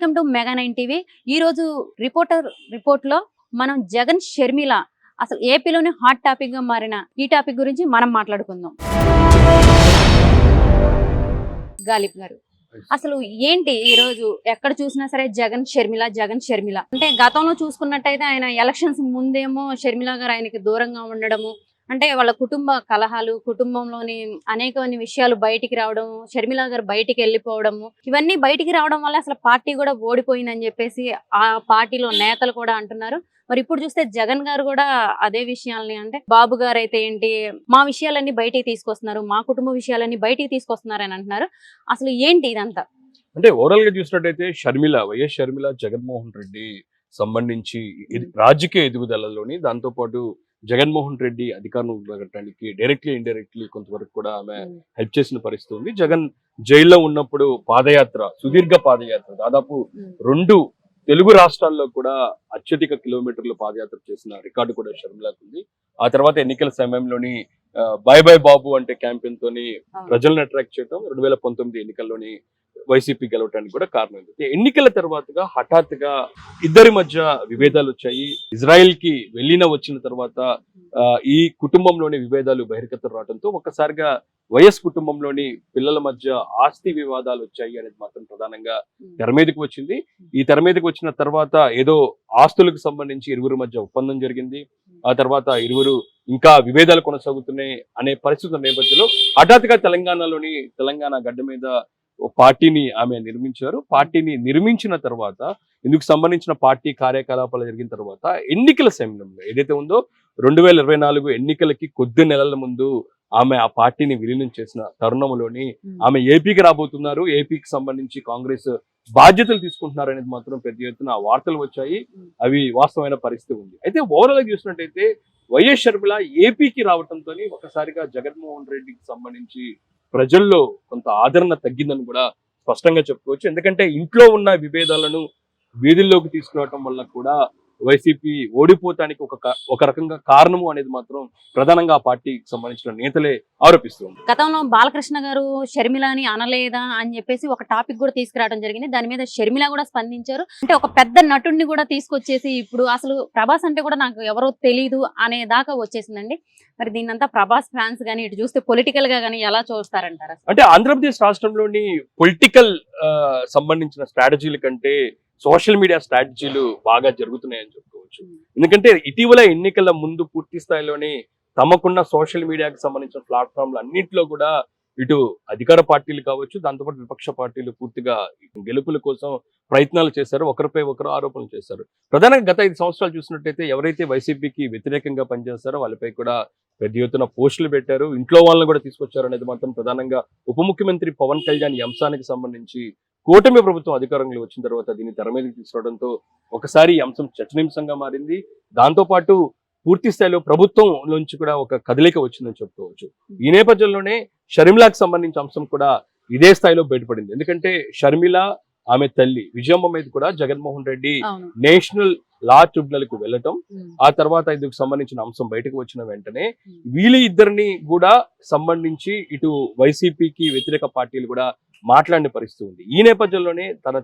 Welcome to mega 9 TV. ఈ రోజు report లో మనం జగన్ షర్మిల అసలు ఏపీలోనే హాట్ టాపిక్ గా మారిన ఈ టాపిక్ గురించి మనం మాట్లాడుకుందాం. గాలిబ్ గారు, అసలు ఏంటి ఈ రోజు ఎక్కడ చూసినా సరే జగన్ షర్మిల అంటే గతంలో చూసుకున్నట్టయితే ఆయన ఎలక్షన్స్ ముందేమో షర్మిల గారు ఆయనకి దూరంగా ఉండడము, అంటే వాళ్ళ కుటుంబ కలహాలు, కుటుంబంలోని అనేక విషయాలు బయటికి రావడం, షర్మిల గారు బయటికి వెళ్ళిపోవడము, ఇవన్నీ బయటికి రావడం వల్ల అసలు పార్టీ కూడా ఓడిపోయిందని చెప్పేసి ఆ పార్టీలో నేతలు కూడా అంటున్నారు. మరి ఇప్పుడు చూస్తే జగన్ గారు కూడా అదే విషయాల్ని, అంటే బాబు గారు అయితే ఏంటి, మా విషయాలన్నీ బయటికి తీసుకొస్తున్నారు, మా కుటుంబ విషయాలన్నీ బయటికి తీసుకొస్తున్నారు అని అంటున్నారు. అసలు ఏంటి ఇదంతా? అంటే ఓవరాల్ గా చూసినట్టయితే వైఎస్ షర్మిల జగన్మోహన్ రెడ్డి సంబంధించి రాజకీయ ఎదుగుదలలోని దాంతో పాటు జగన్మోహన్ రెడ్డి అధికారం ఉండడానికి డైరెక్ట్లీ ఇండైరెక్ట్లీ కొంతవరకు కూడా ఆమె హెల్ప్ చేసిన పరిస్థితి ఉంది. జగన్ జైల్లో ఉన్నప్పుడు సుదీర్ఘ పాదయాత్ర దాదాపు 2 తెలుగు రాష్ట్రాల్లో కూడా అత్యధిక కిలోమీటర్లు పాదయాత్ర చేసిన రికార్డు కూడా షర్మిలకు ఉంది. ఆ తర్వాత ఎన్నికల సమయంలోని బై బై బాబు అంటే క్యాంపెయిన్ తోని ప్రజలను అట్రాక్ట్ చేయడం 2019 ఎన్నికల్లోని వైసీపీ గెలవడానికి కూడా కారణం. ఎన్నికల తర్వాతగా హఠాత్తుగా ఇద్దరి మధ్య విభేదాలు వచ్చాయి. ఇజ్రాయెల్ కి వచ్చిన తర్వాత ఈ కుటుంబంలోని విభేదాలు బహిర్గతం రావడంతో ఒక్కసారిగా వైఎస్ కుటుంబంలోని పిల్లల మధ్య ఆస్తి వివాదాలు వచ్చాయి అనేది మాత్రం ప్రధానంగా తెర మీదకి వచ్చింది. ఈ తెర మీదకి వచ్చిన తర్వాత ఏదో ఆస్తులకు సంబంధించి ఇరువురు మధ్య ఒప్పందం జరిగింది. ఆ తర్వాత ఇరువురు ఇంకా విభేదాలు కొనసాగుతున్నాయి అనే పరిస్థితుల నేపథ్యంలో హఠాత్తుగా తెలంగాణ గడ్డ మీద పార్టీని ఆమె నిర్మించారు. పార్టీని నిర్మించిన తర్వాత ఇందుకు సంబంధించిన పార్టీ కార్యకలాపాలు జరిగిన తర్వాత ఎన్నికల సమయంలో ఏదైతే ఉందో 2024 ఎన్నికలకి కొద్ది నెలల ముందు ఆమె ఆ పార్టీని విలీనం చేసిన తరుణంలోని ఆమె ఏపీకి రాబోతున్నారు, ఏపీకి సంబంధించి కాంగ్రెస్ బాధ్యతలు తీసుకుంటున్నారు అనేది మాత్రం పెద్ద ఎత్తున వార్తలు వచ్చాయి. అవి వాస్తవమైన పరిస్థితి ఉంది. అయితే ఓవరాల్ గా చూసినట్టయితే వైఎస్ షర్మిల ఏపీకి రావడంతో ఒకసారిగా జగన్మోహన్ రెడ్డికి సంబంధించి ప్రజల్లో కొంత ఆదరణ తగ్గిందని కూడా స్పష్టంగా చెప్పుకోవచ్చు. ఎందుకంటే ఇంట్లో ఉన్న విభేదాలను వీధుల్లోకి తీసుకురావటం వల్ల కూడా వైసీపీ ఓడిపోతానికి ఒక రకంగా కారణము అనేది మాత్రం ప్రధానంగా ఆ పార్టీకి సంబంధించిన నేతలే ఆరోపిస్తుంది. గతంలో బాలకృష్ణ గారు షర్మిలని అనలేదా అని చెప్పేసి ఒక టాపిక్ కూడా తీసుకురావడం జరిగింది. దాని మీద షర్మిల కూడా స్పందించారు. అంటే ఒక పెద్ద నటుడిని కూడా తీసుకొచ్చేసి ఇప్పుడు అసలు ప్రభాస్ అంటే కూడా నాకు ఎవరో తెలీదు అనే దాకా వచ్చేసిందండి. మరి దీన్నంతా ప్రభాస్ ఫ్యాన్స్ గానీ ఇటు చూస్తే పొలిటికల్ గా గానీ ఎలా చూస్తారంటారు? అంటే ఆంధ్రప్రదేశ్ రాష్ట్రంలోని పొలిటికల్ సంబంధించిన స్ట్రాటజీల కంటే సోషల్ మీడియా స్ట్రాటజీలు బాగా జరుగుతున్నాయని చెప్పుకోవచ్చు. ఎందుకంటే ఇటీవల ఎన్నికల ముందు పూర్తి స్థాయిలోనే తమకున్న సోషల్ మీడియాకి సంబంధించిన ప్లాట్ఫామ్లు అన్నింటిలో కూడా ఇటు అధికార పార్టీలు కావచ్చు, దాంతోపాటు విపక్ష పార్టీలు పూర్తిగా గెలుపుల కోసం ప్రయత్నాలు చేశారు, ఒకరిపై ఒకరు ఆరోపణలు చేశారు. ప్రధానంగా గత 5 సంవత్సరాలు చూసినట్టయితే ఎవరైతే వైసీపీకి వ్యతిరేకంగా పనిచేస్తారో వాళ్ళపై కూడా పెద్ద ఎత్తున పోస్టులు పెట్టారు, ఇంట్లో వాళ్ళని కూడా తీసుకొచ్చారు అనేది మాత్రం ప్రధానంగా ఉప ముఖ్యమంత్రి పవన్ కళ్యాణ్ ఈ అంశానికి సంబంధించి కూటమి ప్రభుత్వం అధికారంలో వచ్చిన తర్వాత దీన్ని తెర మీదకి తీసుకురావడంతో ఒకసారి ఈ అంశం చర్చనీయాంశంగా మారింది. దాంతోపాటు పూర్తి స్థాయిలో ప్రభుత్వం నుంచి కూడా ఒక కదలిక వచ్చిందని చెప్పుకోవచ్చు. ఈ నేపథ్యంలోనే షర్మిలాకి సంబంధించిన అంశం కూడా ఇదే స్థాయిలో బయటపడింది. ఎందుకంటే షర్మిల ఆమె తల్లి విజయమ్మ మీద కూడా Jaganmohan Reddy national law tribunal కు వెళ్ళటం, ఆ తర్వాత ఇందుకు సంబంధించిన అంశం బయటకు వచ్చిన వెంటనే వీళ్ళిద్దరిని కూడా సంబంధించి ఇటు వైసీపీకి వ్యతిరేక పార్టీలు కూడా మాట్లాడిన పరిస్థితి ఉంది. ఈ నేపథ్యంలోనే తన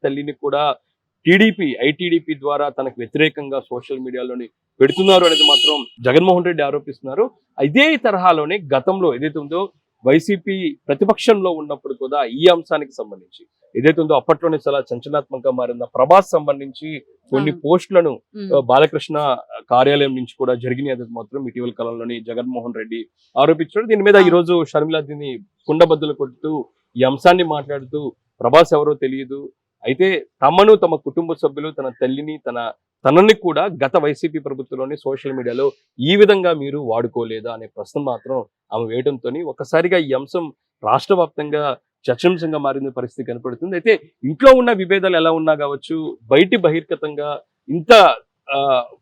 తల్లిని కూడా ఐటీడీపీ ద్వారా తనకు వ్యతిరేకంగా సోషల్ మీడియాలోని పెడుతున్నారు అనేది మాత్రం జగన్మోహన్ రెడ్డి ఆరోపిస్తున్నారు. ఇదే తరహాలోనే గతంలో ఏదైతే ఉందో వైసీపీ ప్రతిపక్షంలో ఉన్నప్పుడు కూడా ఈ అంశానికి సంబంధించి ఏదైతే ఉందో అప్పట్లోనే చాలా సంచలనాత్మకంగా మారిన ప్రభాస్ సంబంధించి కొన్ని పోస్టులను బాలకృష్ణ కార్యాలయం నుంచి కూడా జరిగినాయి అనేది మాత్రం ఇటీవల కాలంలోని జగన్మోహన్ రెడ్డి ఆరోపించారు. దీని మీద ఈ రోజు షర్మిల దీన్ని కుండబద్దలు కొడుతూ ఈ అంశాన్ని మాట్లాడుతూ ప్రభాస్ ఎవరో తెలియదు, అయితే తమ కుటుంబ సభ్యులు తన తల్లిని తనని కూడా గత వైసీపీ ప్రభుత్వంలోని సోషల్ మీడియాలో ఈ విధంగా మీరు వాడుకోలేదా అనే ప్రశ్న మాత్రం ఆమె వేయడంతో ఒక్కసారిగా ఈ అంశం రాష్ట్ర వ్యాప్తంగా చర్చనీయాంశంగా మారిన పరిస్థితి కనపడుతుంది. అయితే ఇంట్లో ఉన్న విభేదాలు ఎలా ఉన్నా కావచ్చు, బహిర్గతంగా ఇంత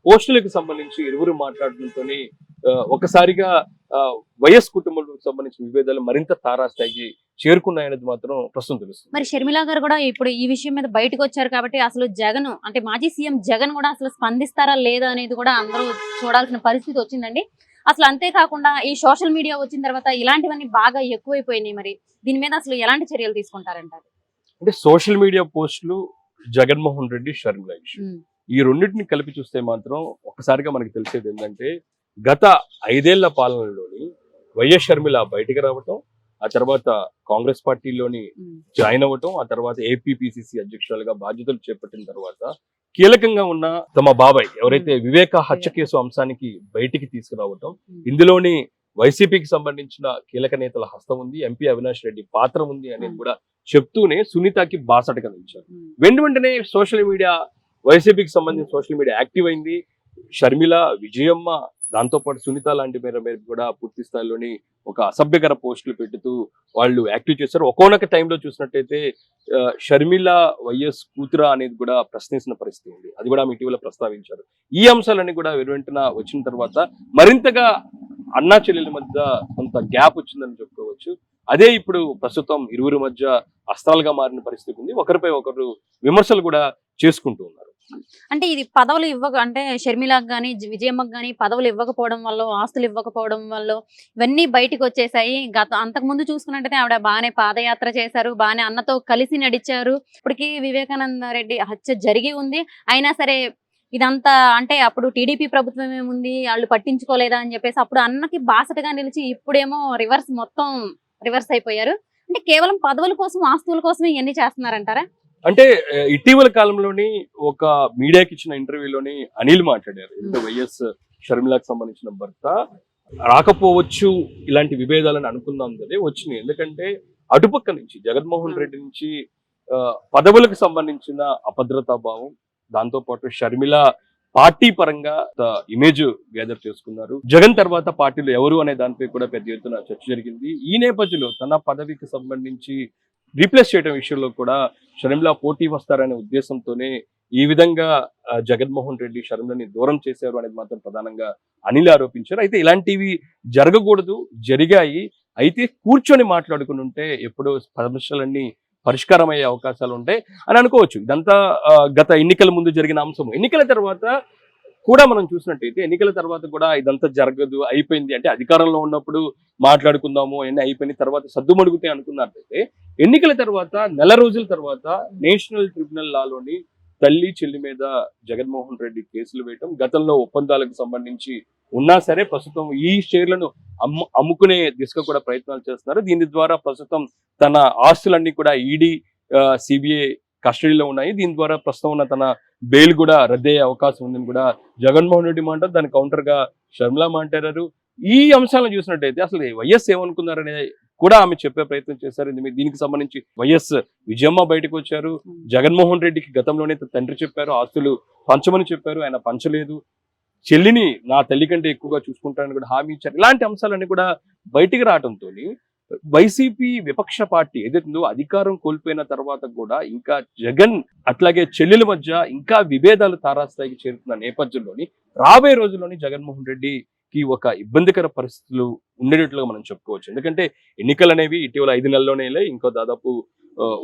పోస్టులకు సంబంధించి ఇరువురు మాట్లాడడంతో ఒకసారిగా వైఎస్ కుటుంబాలకు సంబంధించిన విభేదాలు మరింత తారాస్థాయికి చేరుకున్నాయనేది మాత్రం ప్రస్తుతం తెలుస్తుంది. మరి షర్మిల గారు కూడా ఇప్పుడు ఈ విషయం మీద బయటకు వచ్చారు కాబట్టి అసలు జగన్ అంటే మాజీ సీఎం జగన్ కూడా అసలు స్పందిస్తారా లేదా అనేది కూడా అందరూ చూడాల్సిన పరిస్థితి వచ్చిందండి. అసలు అంతేకాకుండా ఈ సోషల్ మీడియా వచ్చిన తర్వాత ఇలాంటివన్నీ బాగా ఎక్కువైపోయినాయి. మరి దీని మీద అసలు ఎలాంటి చర్యలు తీసుకుంటారంటారు? అంటే సోషల్ మీడియా పోస్టులు జగన్మోహన్ రెడ్డి, షర్మిల ఇష్యూ. ఈ రెండింటిని కలిపి చూస్తే మాత్రం ఒక్కసారిగా మనకి తెలిసేది ఏంటంటే గత 5 ఏళ్ల పాలనలోని వైఎస్ షర్మిల బయటికి రావటం, ఆ తర్వాత కాంగ్రెస్ పార్టీలోని జాయిన్ అవ్వటం, ఆ తర్వాత ఏపీపీసీసీ అధ్యక్షురాలుగా బాధ్యతలు చేపట్టిన తర్వాత కీలకంగా ఉన్న తమ బాబాయ్ ఎవరైతే వివేక హత్య కేసు అంశానికి బయటికి తీసుకురావటం, ఇందులోని వైసీపీకి సంబంధించిన కీలక నేతల హస్తం ఉంది, ఎంపీ అవినాష్ రెడ్డి పాత్ర ఉంది అనేది కూడా చెప్తూనే సునీతకి బాసటగా నిలిచారు. వెంటనే సోషల్ మీడియా, వైసీపీకి సంబంధించిన సోషల్ మీడియా యాక్టివ్ అయింది. షర్మిల, విజయమ్మ, దాంతోపాటు సునీత లాంటి పేరు కూడా పూర్తి స్థాయిలోని ఒక అసభ్యకర పోస్టులు పెడుతూ వాళ్ళు యాక్టివ్ చేశారు. ఒక్కొక్క టైంలో చూసినట్టయితే షర్మిల వైఎస్ కూతురా అనేది కూడా ప్రశ్నించిన పరిస్థితి ఉంది. అది కూడా ఆమె ఇటీవల ప్రస్తావించారు. ఈ అంశాలన్నీ కూడా వెంటన వచ్చిన తర్వాత మరింతగా అన్నా చెల్లెల మధ్య కొంత గ్యాప్ వచ్చిందని చెప్పుకోవచ్చు. అదే ఇప్పుడు ప్రస్తుతం ఇరువురి మధ్య అస్త్రాలుగా మారిన పరిస్థితి ఉంది. ఒకరిపై ఒకరు విమర్శలు కూడా చేసుకుంటూ ఉన్నారు. అంటే ఇది పదవులు అంటే షర్మిలకు కానీ విజయమ్మకు కానీ పదవులు ఇవ్వకపోవడం వల్ల, ఆస్తులు ఇవ్వకపోవడం వల్ల ఇవన్నీ బయటకు వచ్చేసాయి. అంతకుముందు చూసుకున్నట్టయితే ఆవిడ బాగానే పాదయాత్ర చేశారు, బాగానే అన్నతో కలిసి నడిచారు. ఇప్పటికీ వివేకానంద రెడ్డి హత్య జరిగి ఉంది. అయినా సరే ఇదంతా అంటే అప్పుడు టీడీపీ ప్రభుత్వం ఏముంది, వాళ్ళు పట్టించుకోలేదా అని చెప్పేసి అప్పుడు అన్నకి బాసటగా నిలిచి ఇప్పుడేమో మొత్తం రివర్స్ అయిపోయారు. అంటే కేవలం పదవుల కోసం, ఆస్తుల కోసమే ఇవన్నీ చేస్తున్నారంటారా? అంటే ఇటీవల కాలంలోని ఒక మీడియాకి ఇచ్చిన ఇంటర్వ్యూలోని అనిల్ మాట్లాడారు. అంటే వైఎస్ షర్మిలకు సంబంధించిన భర్త రాకపోవచ్చు, ఇలాంటి విభేదాలను అనుకుందాం కదా వచ్చినాయి. ఎందుకంటే అటుపక్క నుంచి జగన్మోహన్ రెడ్డి నుంచి పదవులకు సంబంధించిన అభద్రతా భావం, దాంతో పాటు షర్మిల పార్టీ పరంగా ఇమేజ్ గ్యాదర్ చేసుకున్నారు. జగన్ తర్వాత పార్టీలో ఎవరు అనే దానిపై కూడా పెద్ద ఎత్తున చర్చ జరిగింది. ఈ నేపథ్యంలో తన పదవికి సంబంధించి రీప్లేస్ చేయడం విషయంలో కూడా షర్మిల పోటీ వస్తారనే ఉద్దేశంతోనే ఈ విధంగా జగన్మోహన్ రెడ్డి షర్మిలని దూరం చేశారు అనేది మాత్రం ప్రధానంగా అనిల్ ఆరోపించారు. అయితే ఇలాంటివి జరగకూడదు, జరిగాయి. అయితే కూర్చొని మాట్లాడుకుని ఉంటే ఎప్పుడో సమస్యలన్నీ పరిష్కారం అయ్యే అవకాశాలు ఉంటాయి అని అనుకోవచ్చు. ఇదంతా గత ఎన్నికల ముందు జరిగిన అంశం. ఎన్నికల తర్వాత కూడా మనం చూసినట్టయితే ఎన్నికల తర్వాత కూడా ఇదంతా జరగదు, అయిపోయింది అంటే అధికారంలో ఉన్నప్పుడు మాట్లాడుకుందాము అన్నీ అయిపోయిన తర్వాత సద్దుమడుగుతాయి అనుకున్నట్లయితే ఎన్నికల తర్వాత నెల రోజుల తర్వాత నేషనల్ ట్రిబ్యునల్ లాలోని తల్లి చెల్లి మీద జగన్మోహన్ రెడ్డి కేసులు వేయటం, గతంలో ఒప్పందాలకు సంబంధించి ఉన్నా సరే ప్రస్తుతం ఈ షేర్లను అమ్ముకునే దిశగా కూడా ప్రయత్నాలు చేస్తున్నారు. దీని ద్వారా ప్రస్తుతం తన ఆస్తులన్నీ కూడా ఈడీ, సిబిఐ కస్టడీలో ఉన్నాయి. దీని ద్వారా ప్రస్తుతం ఉన్న తన బెయిల్ కూడా రద్దయ్యే అవకాశం ఉందని కూడా జగన్మోహన్ రెడ్డి మాట్లాడారు. దాని కౌంటర్ గా షర్మిల మాట్లాడారు. ఈ అంశాలను చూసినట్టయితే అసలు వైఎస్ ఏమనుకున్నారనే కూడా ఆమె చెప్పే ప్రయత్నం చేశారు. దీనికి సంబంధించి వైఎస్ విజయమ్మ బయటకు వచ్చారు. జగన్మోహన్ రెడ్డికి గతంలోనే తండ్రి చెప్పారు, ఆస్తులు పంచమని చెప్పారు, ఆయన పంచలేదు. చెల్లిని నా తల్లి కంటే ఎక్కువగా చూసుకుంటారని కూడా హామీ ఇచ్చారు. ఇలాంటి అంశాలన్నీ కూడా బయటికి రావడంతో వైసీపీ విపక్ష పార్టీ ఏదైతుందో అధికారం కోల్పోయిన తర్వాత కూడా ఇంకా జగన్ అట్లాగే చెల్లెల మధ్య ఇంకా విభేదాలు తారాస్థాయికి చేరుతున్న నేపథ్యంలోని రాబోయే రోజుల్లోని జగన్మోహన్ రెడ్డికి ఒక ఇబ్బందికర పరిస్థితులు ఉండేటట్లుగా మనం చెప్పుకోవచ్చు. ఎందుకంటే ఎన్నికలు అనేవి ఇటీవల 5 నెలల్లోనే ఇంకో దాదాపు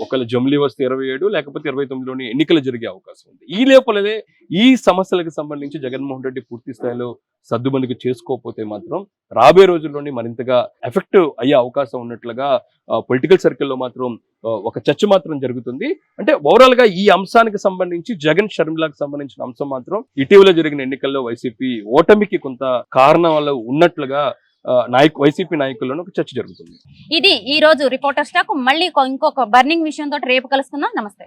ఒకవేళ జమిలీ వస్తే 27 లేకపోతే 29లోని ఎన్నికలు జరిగే అవకాశం ఉంది. ఈ లోపలనే ఈ సమస్యలకు సంబంధించి జగన్మోహన్ రెడ్డి పూర్తి స్థాయిలో సద్దుబందికి చేసుకోకపోతే మాత్రం రాబోయే రోజుల్లోని మరింతగా ఎఫెక్ట్ అయ్యే అవకాశం ఉన్నట్లుగా పొలిటికల్ సర్కిల్లో మాత్రం ఒక చర్చ మాత్రం జరుగుతుంది. అంటే ఓవరాల్ గా ఈ అంశానికి సంబంధించి జగన్ షర్మిలకు సంబంధించిన అంశం మాత్రం ఇటీవల జరిగిన ఎన్నికల్లో వైసీపీ ఓటమికి కొంత కారణాలు ఉన్నట్లుగా వైసీపీ నాయకుల్లోనూ ఒక చర్చ జరుగుతుంది. ఇది ఈ రోజు రిపోర్టర్ స్టాక్. మళ్ళీ ఇంకొక బర్నింగ్ విషయంతో రేపు కలుసుకుందాం. నమస్తే.